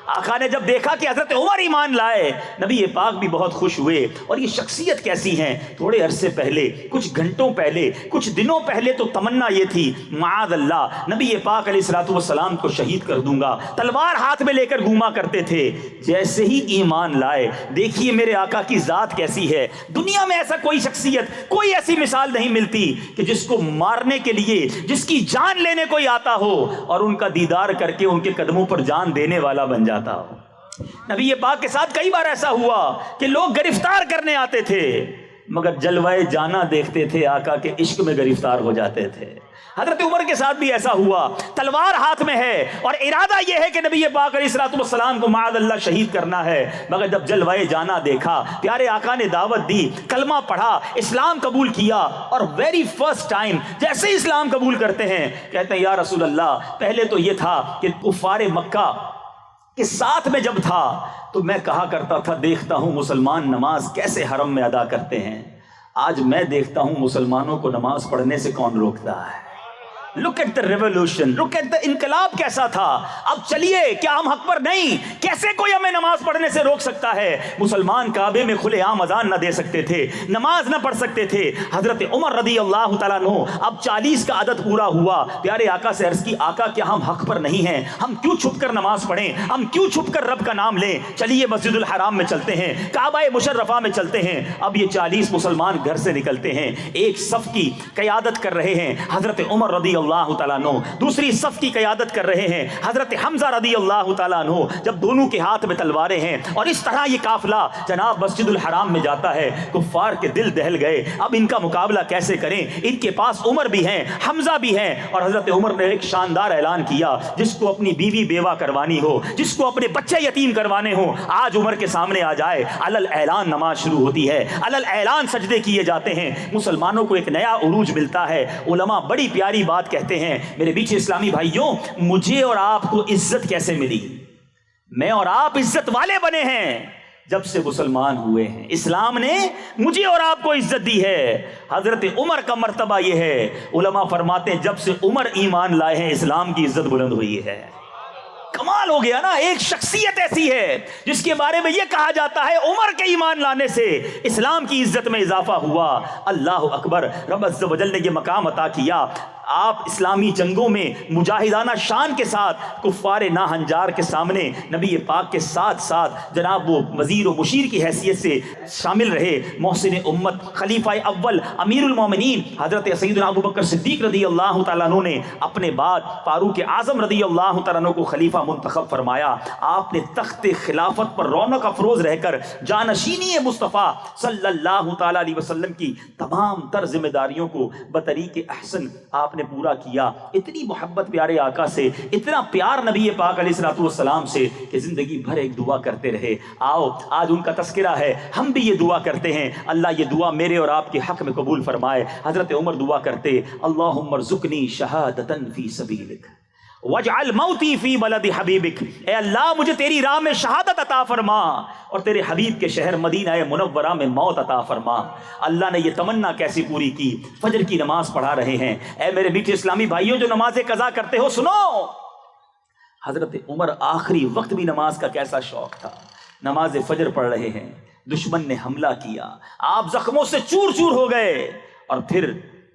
آقا نے جب دیکھا کہ حضرت عمر ایمان لائے، نبی پاک بھی بہت خوش ہوئے۔ اور یہ شخصیت کیسی ہیں، تھوڑے عرصے پہلے، کچھ گھنٹوں پہلے، کچھ دنوں پہلے تو تمنا یہ تھی معاذ اللہ نبی پاک علیہ الصلوۃ والسلام کو شہید کر دوں گا، تلوار ہاتھ میں لے کر گھوما کرتے تھے۔ جیسے ہی ایمان لائے، دیکھیے میرے آقا کی ذات کیسی ہے۔ دنیا میں ایسا کوئی شخصیت، کوئی ایسی مثال نہیں ملتی کہ جس کو مارنے کے لیے، جس کی جان لینے کوئی آتا ہو اور ان کا دیدار کر کے ان کے قدموں پر جان دینے والا بن جاتا ہو۔ نبی پاک کے ساتھ کئی بار ایسا ہوا کہ لوگ گرفتار کرنے آتے تھے، مگر جلوائے جانا دیکھتے تھے، آقا کے عشق میں گرفتار ہو جاتے تھے۔ حضرت عمر کے ساتھ بھی ایسا ہوا، تلوار ہاتھ میں ہے اور ارادہ یہ ہے کہ نبی پاک علیہ الصلوۃ والسلام کو معاذ اللہ شہید کرنا ہے، مگر جب جلوائے جانا دیکھا، پیارے آقا نے دعوت دی، کلمہ پڑھا، اسلام قبول کیا، اور ویری فرسٹ ٹائم جیسے اسلام قبول کرتے ہیں، کہتے ہیں یا رسول اللہ، پہلے تو یہ تھا کہ کفار مکہ کہ ساتھ میں جب تھا تو میں کہا کرتا تھا دیکھتا ہوں مسلمان نماز کیسے حرم میں ادا کرتے ہیں، آج میں دیکھتا ہوں مسلمانوں کو نماز پڑھنے سے کون روکتا ہے۔ Look at the revolution, look at the انقلاب کیسا تھا۔ اب چلیے، کیا ہم حق پر نہیں؟ کیسے کوئی ہمیں نماز پڑھنے سے روک سکتا ہے؟ مسلمان کعبے میں کھلے عام اذان نہ دے سکتے تھے، نماز نہ پڑھ سکتے تھے۔ حضرت عمر رضی اللہ تعالیٰ عنہ، اب 40 کا عدد پورا ہوا، پیارے آقا سے عرض کی آقا کیا ہم حق پر نہیں ہیں؟ ہم کیوں چھپ کر نماز پڑھیں؟ ہم کیوں چھپ کر رب کا نام لیں؟ چلیے مسجد الحرام میں چلتے ہیں، کعبہ مشرفہ میں چلتے ہیں۔ اب یہ 40 مسلمان گھر سے نکلتے ہیں، ایک صف کی قیادت کر رہے ہیں حضرت عمر رضی اللہ تعالیٰ عنہ، دوسری صف کی قیادت کر رہے ہیں حضرت حمزہ رضی اللہ تعالیٰ عنہ۔ جب دونوں کے ہاتھ میں تلواریں ہیں اور اس طرح یہ قافلہ جناب مسجد الحرام میں جاتا ہے، کفار کے دل دہل گئے، اب ان کا مقابلہ کیسے کریں؟ ان کے پاس عمر بھی ہیں، حمزہ بھی ہیں، اور حضرت عمر نے ایک شاندار اعلان کیا، جس کو اپنی بیوی بیوہ کروانی ہو، جس کو اپنے بچے یتیم کروانے ہو، آج عمر کے سامنے آ جائے۔ علل اعلان نماز شروع ہوتی ہے، علل اعلان سجدے کیے جاتے ہیں، مسلمانوں کو ایک نیا عروج ملتا ہے۔ علماء بڑی پیاری بات کہتے ہیں، میرے بیچ اسلامی بھائیوں، مجھے اور آپ کو عزت کیسے ملی؟ میں اور آپ عزت والے بنے ہیں جب سے مسلمان ہوئے ہیں۔ اسلام نے مجھے اور آپ کو عزت دی ہے۔ حضرت عمر کا مرتبہ یہ ہے، علماء فرماتے ہیں جب سے عمر ایمان لائے ہیں اسلام کی عزت بلند ہوئی ہے۔ کمال ہو گیا نا، ایک شخصیت ایسی ہے جس کے بارے میں یہ کہا جاتا ہے عمر کے ایمان لانے سے اسلام کی عزت میں اضافہ ہوا۔ اللہ اکبر، رب عز و جل نے یہ مقام عطا کیا۔ آپ اسلامی جنگوں میں مجاہدانہ شان کے ساتھ کفار ناہنجار کے سامنے نبی پاک کے ساتھ ساتھ جناب وہ وزیر و مشیر کی حیثیت سے شامل رہے۔ محسن امت، خلیفہ اول، امیر المومنین حضرت سیدنا ابو بکر صدیق رضی اللہ تعالیٰ عنہ نے اپنے بعد فاروق اعظم رضی اللہ تعالیٰ عنہ کو خلیفہ منتخب فرمایا۔ آپ نے تخت خلافت پر رونق افروز رہ کر جانشینی مصطفیٰ صلی اللہ تعالیٰ علیہ وسلم کی تمام تر ذمہ داریوں کو بطریق احسن آپ نے پورا کیا۔ اتنی محبت پیارے آقا سے، اتنا پیار نبی پاک علیہ الصلوۃ والسلام سے کہ زندگی بھر ایک دعا کرتے رہے۔ آؤ آج ان کا تذکرہ ہے، ہم بھی یہ دعا کرتے ہیں، اللہ یہ دعا میرے اور آپ کے حق میں قبول فرمائے۔ حضرت عمر دعا کرتے، اللہم ارزقنی شہادۃ فی سبیلک وَاجْعَلْ مَوْتِي فِي بَلَدِ حَبِيبِكَ، اے اللہ مجھے تیری راہ میں شہادت عطا فرما اور تیرے حبیب کے شہر مدینہ منورہ میں موت عطا فرما۔ اللہ نے یہ تمنا کیسی پوری کی؟ فجر کی نماز پڑھا رہے ہیں۔ اے میرے میٹھے اسلامی بھائیوں جو نماز قضا کرتے ہو، سنو، حضرت عمر آخری وقت بھی نماز کا کیسا شوق تھا۔ نماز فجر پڑھ رہے ہیں، دشمن نے حملہ کیا، آپ زخموں سے چور چور ہو گئے، اور پھر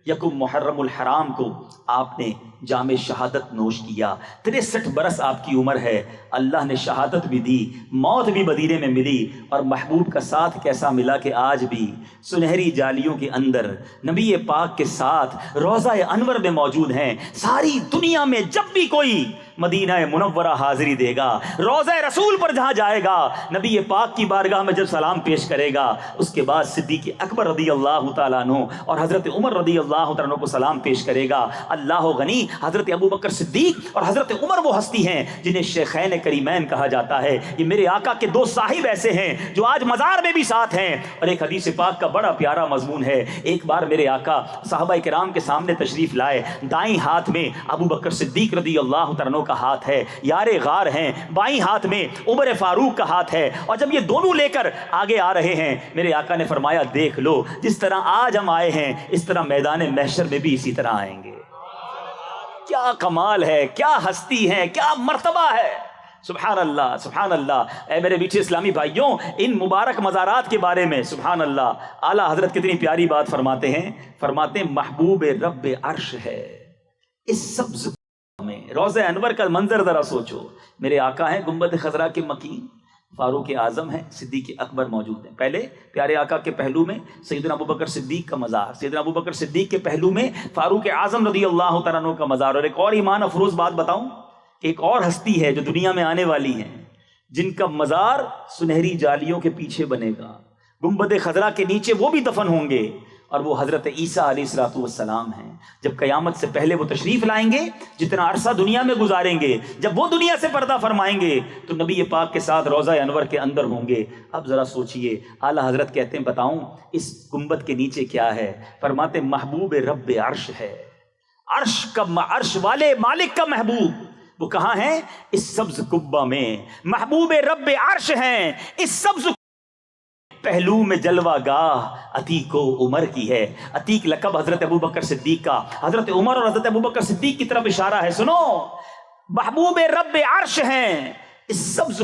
یکم محرم الحرام کو آپ نے جام شہادت نوش کیا۔ 63 برس آپ کی عمر ہے، اللہ نے شہادت بھی دی، موت بھی مدینے میں ملی، اور محبوب کا ساتھ کیسا ملا کہ آج بھی سنہری جالیوں کے اندر نبی پاک کے ساتھ روضہ انور میں موجود ہیں۔ ساری دنیا میں جب بھی کوئی مدینہ منورہ حاضری دے گا، روضہ رسول پر جہاں جائے گا، نبی پاک کی بارگاہ میں جب سلام پیش کرے گا، اس کے بعد صدیق اکبر رضی اللہ تعالیٰ عنہ اور حضرت عمر رضی اللہ تعالیٰ عنہ کو سلام پیش کرے گا۔ اللہ غنی، حضرت ابو بکر صدیق اور حضرت عمر وہ ہستی ہیں جنہیں شیخین کریمین کہا جاتا ہے۔ یہ میرے آقا کے دو صاحب ایسے ہیں جو آج مزار میں بھی ساتھ ہیں۔ اور ایک حدیث پاک کا بڑا پیارا مضمون ہے، ایک بار میرے آقا صحابہ کرام کے سامنے تشریف لائے، دائیں ہاتھ میں ابو بکر صدیق رضی اللہ تعالیٰ عنہ کا ہاتھ ہے، یار غار ہیں، بائیں ہاتھ میں عمر فاروق کا ہاتھ ہے، اور جب یہ دونوں لے کر آگے آ رہے ہیں، میرے آقا نے فرمایا دیکھ لو، جس طرح آج ہم آئے ہیں اس طرح میدان محشر میں بھی اسی طرح آئیں گے۔ کیا کمال ہے، کیا ہستی ہے، کیا مرتبہ ہے، سبحان اللہ سبحان اللہ۔ اے میرے میٹھے اسلامی بھائیوں، ان مبارک مزارات کے بارے میں سبحان اللہ اعلیٰ حضرت کتنی پیاری بات فرماتے ہیں محبوب رب عرش ہے اس سبز میں۔ روضہ انور کا منظر ذرا سوچو، میرے آقا ہیں گنبد خضرا کے مکین، فاروق اعظم ہیں، صدیق اکبر موجود ہیں۔ پہلے پیارے آقا کے پہلو میں سیدنا ابو بکر صدیق کا مزار، سیدنا ابو بکر صدیق کے پہلو میں فاروق اعظم رضی اللہ تعالیٰ عنہ کا مزار۔ اور ایک اور ایمان افروز بات بتاؤں، ایک اور ہستی ہے جو دنیا میں آنے والی ہیں، جن کا مزار سنہری جالیوں کے پیچھے بنے گا، گنبد خضرا کے نیچے وہ بھی دفن ہوں گے، اور وہ حضرت عیسیٰ علیہ الصلوۃ والسلام ہیں۔ جب قیامت سے پہلے وہ تشریف لائیں گے، جتنا عرصہ دنیا میں گزاریں گے، جب وہ دنیا سے پردہ فرمائیں گے تو نبی پاک کے ساتھ روضہ انور کے اندر ہوں گے۔ اب ذرا سوچئے، اعلیٰ حضرت کہتے ہیں بتاؤں اس گنبد کے نیچے کیا ہے؟ فرماتے محبوب رب عرش ہے، عرش والے مالک کا محبوب وہ کہاں ہیں؟ اس سبز قبہ میں۔ محبوب رب عرش ہیں اس سبز پہلو میں جلوہ گاہ عتیق و عمر کی ہے۔ عتیق لقب حضرت ابو بکر صدیق کا، حضرت عمر اور حضرت ابو بکر صدیق کی طرف اشارہ ہے۔ سنو، محبوب رب عرش ہیں اس سبز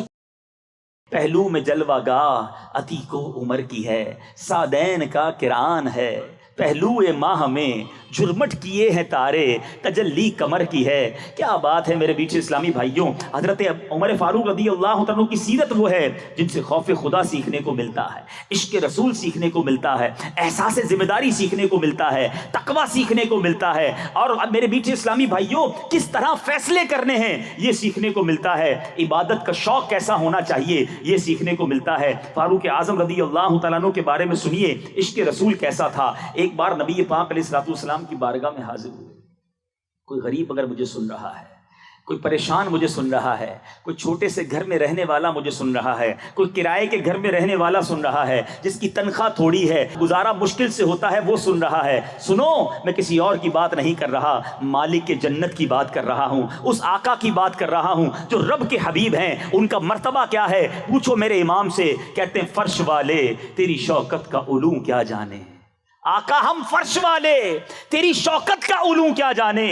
پہلو میں جلوہ گاہ عتیق و عمر کی ہے، سادین کا کران ہے، پہلو ماہ میں جھرمٹ کیے ہیں تارے، تجلی کمر کی ہے۔ کیا بات ہے میرے بیچ اسلامی بھائیوں، حضرت عمر فاروق رضی اللہ عنہ کی سیرت وہ ہے جن سے خوف خدا سیکھنے کو ملتا ہے، عشق رسول سیکھنے کو ملتا ہے، احساس ذمہ داری سیکھنے کو ملتا ہے، تقویٰ سیکھنے کو ملتا ہے، اور میرے بیچ اسلامی بھائیوں کس طرح فیصلے کرنے ہیں یہ سیکھنے کو ملتا ہے، عبادت کا شوق کیسا ہونا چاہیے یہ سیکھنے کو ملتا ہے۔ فاروق اعظم رضی اللہ تعالیٰ عنہ کے بارے میں سنیے، عشق رسول کیسا تھا۔ ایک بار نبی پاک علیہ الصلوۃ والسلام کی بارگاہ میں حاضر ہوئے، کوئی غریب اگر مجھے سن رہا ہے، کوئی پریشان مجھے سن رہا ہے، کوئی چھوٹے سے گھر میں رہنے والا مجھے سن رہا ہے، کوئی کرائے کے گھر میں رہنے والا سن رہا ہے، جس کی تنخواہ تھوڑی ہے، گزارا مشکل سے ہوتا ہے، وہ سن رہا ہے، سنو، میں کسی اور کی بات نہیں کر رہا، مالک کے جنت کی بات کر رہا ہوں، اس آقا کی بات کر رہا ہوں جو رب کے حبیب ہیں۔ ان کا مرتبہ کیا ہے پوچھو میرے امام سے، کہتے ہیں فرش والے تیری شوکت کا علوم کیا جانے، آقا ہم فرش والے تیری شوکت کا علوم کیا جانے،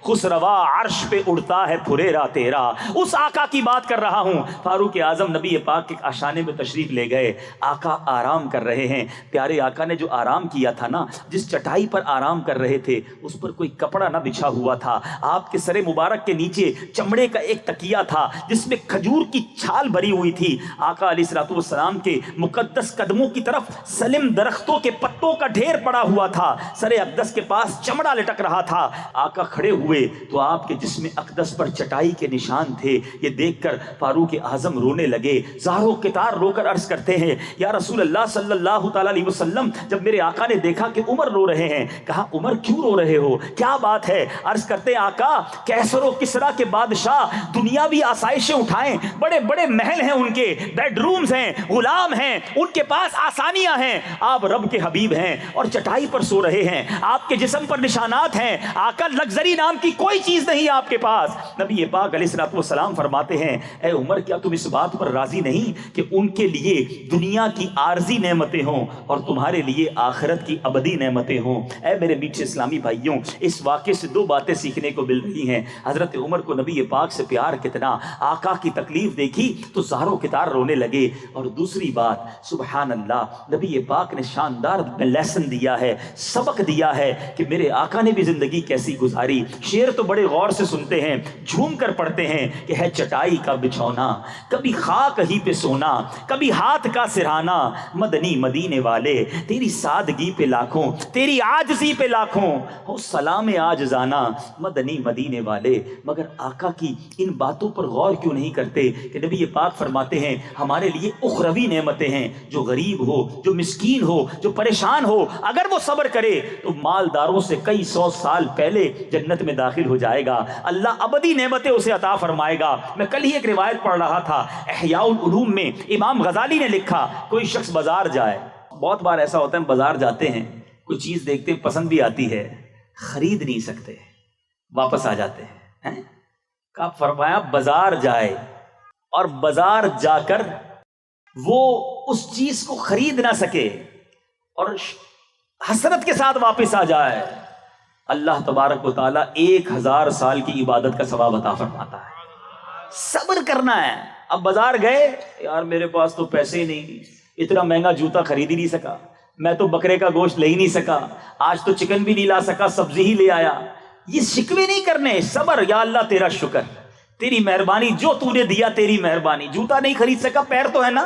خسروا عرش پہ اڑتا ہے پھریرا تیرا، اس آقا کی بات کر رہا ہوں۔ فاروق اعظم نبی پاک کے آشانے میں تشریف لے گئے، آقا آرام کر رہے ہیں۔ پیارے آقا نے جو آرام کیا تھا نا، جس چٹائی پر آرام کر رہے تھے اس پر کوئی کپڑا نہ بچھا ہوا تھا، آپ کے سر مبارک کے نیچے چمڑے کا ایک تکیہ تھا جس میں کھجور کی چھال بھری ہوئی تھی۔ آقا علیہ الصلوۃ والسلام کے مقدس قدموں کی طرف سلم درختوں کے پتوں کا ڈھیر پڑا ہوا تھا، سر اقدس کے پاس چمڑا لٹک رہا تھا۔ آقا کھڑے ہوئے تو آپ کے جسم اقدس پر چٹائی کے نشان تھے، یہ دیکھ کر فاروق اعظم رونے لگے، زارو کتار رو کر عرض کرتے ہیں یا رسول اللہ صلی اللہ تعالی علیہ وسلم، جب میرے آقا نے دیکھا کہ عمر رو رہے ہیں، کہا عمر کیوں رو رہے ہو، کیا بات ہے؟ عرض کرتے آقا کیسر و کسرا کے بادشاہ دنیاوی آسائشیں اٹھائیں، بڑے بڑے محل ہیں، ان کے بیڈ رومز ہیں، غلام ہیں، ان کے پاس آسانیاں ہیں، آپ رب کے حبیب ہیں اور چٹائی پر سو رہے ہیں، آپ کے جسم پر نشانات ہیں، آقا لگزری نام کی کوئی چیز نہیں آپ کے پاس۔ نبی پاک علیہ الصلوۃ والسلام فرماتے ہیں اے عمر کیا تم اس بات پر راضی نہیں کہ ان کے لیے دنیا کی عارضی نعمتیں ہوں اور تمہارے لیے آخرت کی ابدی نعمتیں ہوں؟ اے میرے میٹھے اسلامی بھائیوں، اس واقعے سے دو باتیں سیکھنے کو مل رہی ہیں۔ حضرت عمر کو نبی پاک سے پیار کتنا، آقا کی تکلیف دیکھی تو زارو کتار رونے لگے، اور دوسری بات سبحان اللہ، نبی پاک نے شاندار لیسن لیسن دیا ہے، سبق دیا ہے کہ میرے آقا نے بھی زندگی کیسی گزاری۔ شعر تو بڑے غور سے سنتے ہیں، جھوم کر پڑھتے ہیں کہ ہے چٹائی کا بچھونا، کبھی خاک ہی پہ سونا، کبھی ہاتھ کا سرہانا، مدنی مدینے والے تیری سادگی پہ لاکھوں، تیری عاجزی پہ لاکھوں، ہو سلام عاجزانہ مدنی مدینے والے۔ مگر آقا کی ان باتوں پر غور کیوں نہیں کرتے کہ نبی پاک فرماتے ہیں ہمارے لیے اخروی نعمتیں ہیں، جو غریب ہو، جو مسکین ہو، جو پریشان ہو، اگر وہ صبر کرے تو مالداروں سے کئی سو سال پہلے جنت میں داخل ہو جائے گا، اللہ ابدی نعمتیں اسے عطا فرمائے گا۔ میں کل ہی ایک روایت پڑھ رہا تھا، احیاء العلوم میں امام غزالی نے لکھا، کوئی شخص بازار جائے، بہت بار ایسا ہوتا ہے ہم بازار جاتے ہیں، کوئی چیز دیکھتے ہیں پسند بھی آتی ہے، خرید نہیں سکتے، واپس آ جاتے ہیں۔ کہا فرمایا بازار جائے اور بازار جا کر وہ اس چیز کو خرید نہ سکے اور حسرت کے ساتھ واپس آ جائے، اللہ تبارک و تعالیٰ 1000 سال کی عبادت کا ثواب عطا فرماتا ہے۔ صبر کرنا ہے۔ اب بازار گئے، یار میرے پاس تو پیسے ہی نہیں، اتنا مہنگا جوتا خرید ہی نہیں سکا، میں تو بکرے کا گوشت لے ہی نہیں سکا، آج تو چکن بھی نہیں لا سکا، سبزی ہی لے آیا۔ یہ شکوے نہیں کرنے، صبر، یا اللہ تیرا شکر، تیری مہربانی، جو تو نے دیا تیری مہربانی۔ جوتا نہیں خرید سکا، پیر تو ہے نا،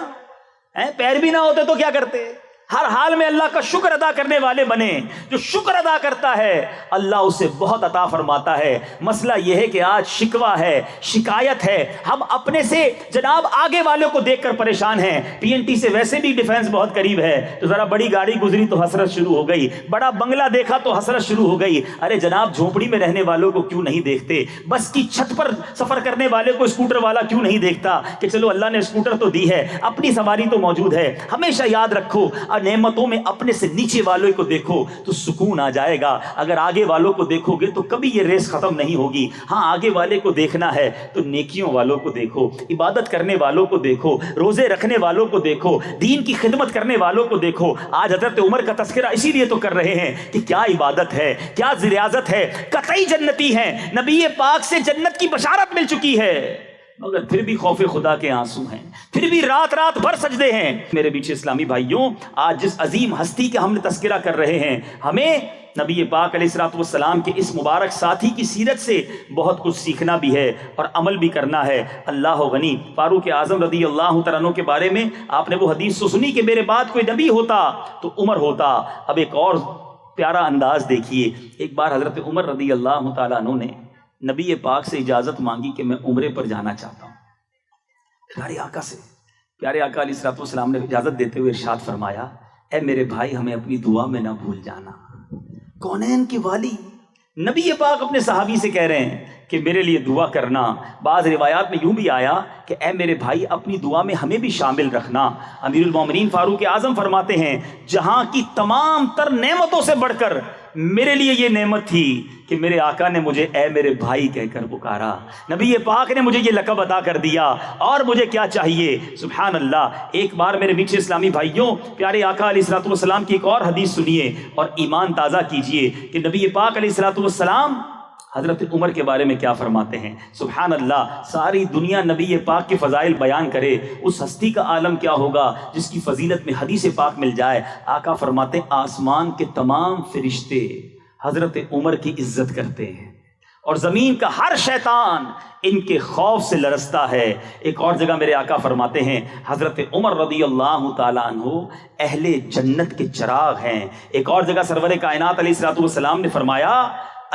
پیر بھی نہ ہوتے تو کیا کرتے؟ ہر حال میں اللہ کا شکر ادا کرنے والے بنے۔ جو شکر ادا کرتا ہے اللہ اسے بہت عطا فرماتا ہے۔ مسئلہ یہ ہے کہ آج شکوہ ہے، شکایت ہے، ہم اپنے سے جناب آگے والوں کو دیکھ کر پریشان ہیں۔ پی این ٹی سے ویسے بھی ڈیفنس بہت قریب ہے، تو ذرا بڑی گاڑی گزری تو حسرت شروع ہو گئی، بڑا بنگلہ دیکھا تو حسرت شروع ہو گئی۔ ارے جناب جھونپڑی میں رہنے والوں کو کیوں نہیں دیکھتے؟ بس کی چھت پر سفر کرنے والے کو اسکوٹر والا کیوں نہیں دیکھتا کہ چلو اللہ نے اسکوٹر تو دی ہے، اپنی سواری تو موجود ہے۔ ہمیشہ یاد رکھو، نعمتوں میں اپنے سے نیچے والوں کو دیکھو تو سکون آ جائے گا۔ اگر آگے والوں کو دیکھو گے تو کبھی یہ ریس ختم نہیں ہوگی۔ ہاں آگے والے کو دیکھنا ہے تو نیکیوں والوں کو دیکھو، عبادت کرنے والوں کو دیکھو، روزے رکھنے والوں کو دیکھو، دین کی خدمت کرنے والوں کو دیکھو۔ آج حضرت عمر کا تذکرہ اسی لیے تو کر رہے ہیں کہ کیا عبادت ہے، کیا ریاضت ہے، قطعی جنتی ہیں، نبی پاک سے جنت کی بشارت مل چکی ہے، مگر پھر بھی خوف خدا کے آنسو ہیں، پھر بھی رات رات بھر سجدے ہیں۔ میرے پیچھے اسلامی بھائیوں، آج جس عظیم ہستی کا ہم نے تذکرہ کر رہے ہیں، ہمیں نبی پاک علیہ الصلوۃ والسلام کے اس مبارک ساتھی کی سیرت سے بہت کچھ سیکھنا بھی ہے اور عمل بھی کرنا ہے۔ اللہ غنی، فاروق اعظم رضی اللہ تعالیٰ عنہ کے بارے میں آپ نے وہ حدیث تو سنی کہ میرے بعد کوئی نبی ہوتا تو عمر ہوتا۔ اب ایک اور پیارا انداز دیکھیے، ایک بار حضرت عمر رضی اللہ تعالیٰ عنہ نے نبی پاک سے اجازت مانگی کہ میں عمرے پر جانا چاہتا ہوں۔ پیارے آقا سے، پیارے آقا علیہ الصلوۃ والسلام نے اجازت دیتے ہوئے ارشاد فرمایا، اے میرے بھائی ہمیں اپنی دعا میں نہ بھول جانا۔ کونین کے والی نبی پاک اپنے صحابی سے کہہ رہے ہیں کہ میرے لیے دعا کرنا۔ بعض روایات میں یوں بھی آیا کہ اے میرے بھائی اپنی دعا میں ہمیں بھی شامل رکھنا۔ امیر المومنین فاروق اعظم فرماتے ہیں جہاں کی تمام تر نعمتوں سے بڑھ کر میرے لیے یہ نعمت تھی کہ میرے آقا نے مجھے اے میرے بھائی کہہ کر پکارا، نبی پاک نے مجھے یہ لقب عطا کر دیا، اور مجھے کیا چاہیے؟ سبحان اللہ۔ ایک بار میرے میٹھے اسلامی بھائیوں، پیارے آقا علیہ الصلوۃ والسلام کی ایک اور حدیث سنیے اور ایمان تازہ کیجئے کہ نبی پاک علیہ الصلوۃ والسلام حضرت عمر کے بارے میں کیا فرماتے ہیں۔ سبحان اللہ، ساری دنیا نبی پاک کے فضائل بیان کرے، اس ہستی کا عالم کیا ہوگا جس کی فضیلت میں حدیث پاک مل جائے۔ آقا فرماتے ہیں آسمان کے تمام فرشتے حضرت عمر کی عزت کرتے ہیں اور زمین کا ہر شیطان ان کے خوف سے لرزتا ہے۔ ایک اور جگہ میرے آقا فرماتے ہیں حضرت عمر رضی اللہ تعالیٰ عنہ اہل جنت کے چراغ ہیں۔ ایک اور جگہ سرور کائنات علیہ الصلوۃ والسلام نے فرمایا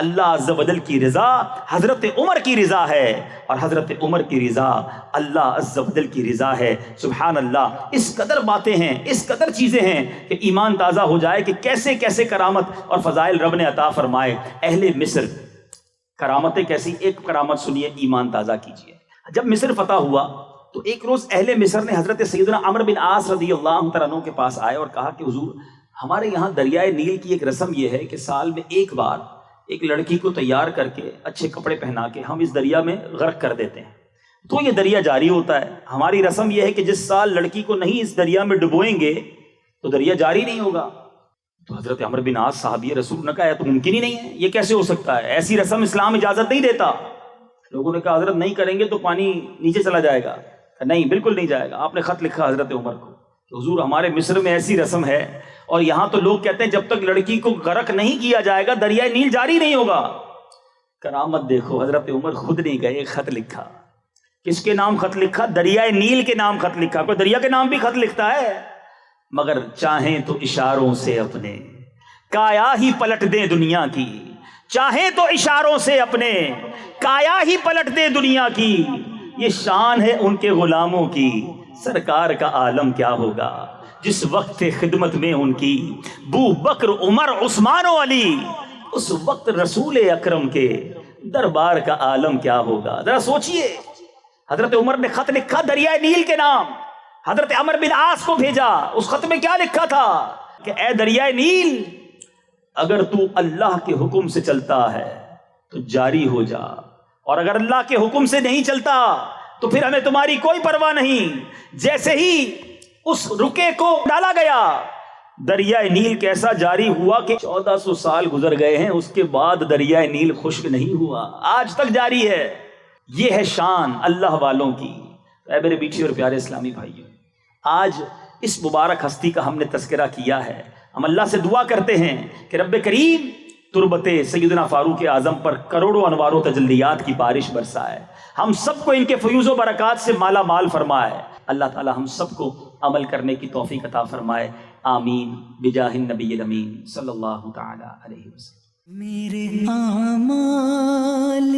اللہ عز و جل کی رضا حضرت عمر کی رضا ہے اور حضرت عمر کی رضا اللہ عز و جل کی رضا ہے۔ سبحان اللہ، اس قدر باتیں ہیں، اس قدر چیزیں ہیں کہ ایمان تازہ ہو جائے کہ کیسے کیسے کرامت اور فضائل رب نے عطا فرمائے۔ اہل مصر کرامتیں کیسی، ایک کرامت سنیے، ایمان تازہ کیجیے۔ جب مصر فتح ہوا تو ایک روز اہل مصر نے حضرت سیدنا عمرو بن عاص رضی اللہ تعالیٰ عنہ کے پاس آئے اور کہا کہ حضور ہمارے یہاں دریائے نیل کی ایک رسم یہ ہے کہ سال میں ایک بار ایک لڑکی کو تیار کر کے اچھے کپڑے پہنا کے ہم اس دریا میں غرق کر دیتے ہیں، تو یہ دریا جاری ہوتا ہے۔ ہماری رسم یہ ہے کہ جس سال لڑکی کو نہیں اس دریا میں ڈبوئیں گے تو دریا جاری نہیں ہوگا۔ تو حضرت عمرو بن عاص صحابی رسول نے کہا تو ممکن ہی نہیں ہے، یہ کیسے ہو سکتا ہے، ایسی رسم اسلام اجازت نہیں دیتا۔ لوگوں نے کہا حضرت نہیں کریں گے تو پانی نیچے چلا جائے گا، نہیں بالکل نہیں جائے گا۔ آپ نے خط لکھا حضرت عمر کو کہ حضور ہمارے مصر میں ایسی رسم ہے اور یہاں تو لوگ کہتے ہیں جب تک لڑکی کو غرق نہیں کیا جائے گا دریائے نیل جاری نہیں ہوگا۔ کرامت دیکھو، حضرت عمر خود نہیں گئے، ایک خط لکھا۔ کس کے نام خط لکھا؟ دریائے نیل کے نام خط لکھا۔ کوئی دریا کے نام بھی خط لکھتا ہے؟ مگر چاہیں تو اشاروں سے اپنے کایا ہی پلٹ دیں دنیا کی، چاہیں تو اشاروں سے اپنے کایا ہی پلٹ دیں دنیا کی، یہ شان ہے ان کے غلاموں کی، سرکار کا عالم کیا ہوگا جس وقت خدمت میں ان کی بو بکر عمر عثمان و علی، اس وقت رسول اکرم کے دربار کا عالم کیا ہوگا۔ ذرا سوچئے، حضرت عمر نے خط لکھا دریائے نیل کے نام، حضرت عمر بن عاص کو بھیجا۔ اس خط میں کیا لکھا تھا کہ اے دریائے نیل، اگر تو اللہ کے حکم سے چلتا ہے تو جاری ہو جا، اور اگر اللہ کے حکم سے نہیں چلتا تو پھر ہمیں تمہاری کوئی پرواہ نہیں۔ جیسے ہی اس رکے کو ڈالا گیا، دریائے نیل کیسا جاری ہوا کہ 1400 سال گزر گئے ہیں، اس کے بعد دریائے نیل خشک نہیں ہوا، آج تک جاری ہے۔ یہ ہے شان اللہ والوں کی۔ اے میرے میٹھے اور پیارے اسلامی بھائیوں، آج اس مبارک ہستی کا ہم نے تذکرہ کیا ہے۔ ہم اللہ سے دعا کرتے ہیں کہ رب کریم تربت سیدنا فاروق اعظم پر کروڑوں انوار و تجلیات کی بارش برسائے، ہم سب کو ان کے فیوز و برکات سے مالا مال فرمائے۔ اللہ تعالی ہم سب کو عمل کرنے کی توفیق عطا فرمائے، آمین بجاہ النبی الامین صلی اللہ تعالی علیہ وسلم۔ میرے اعمال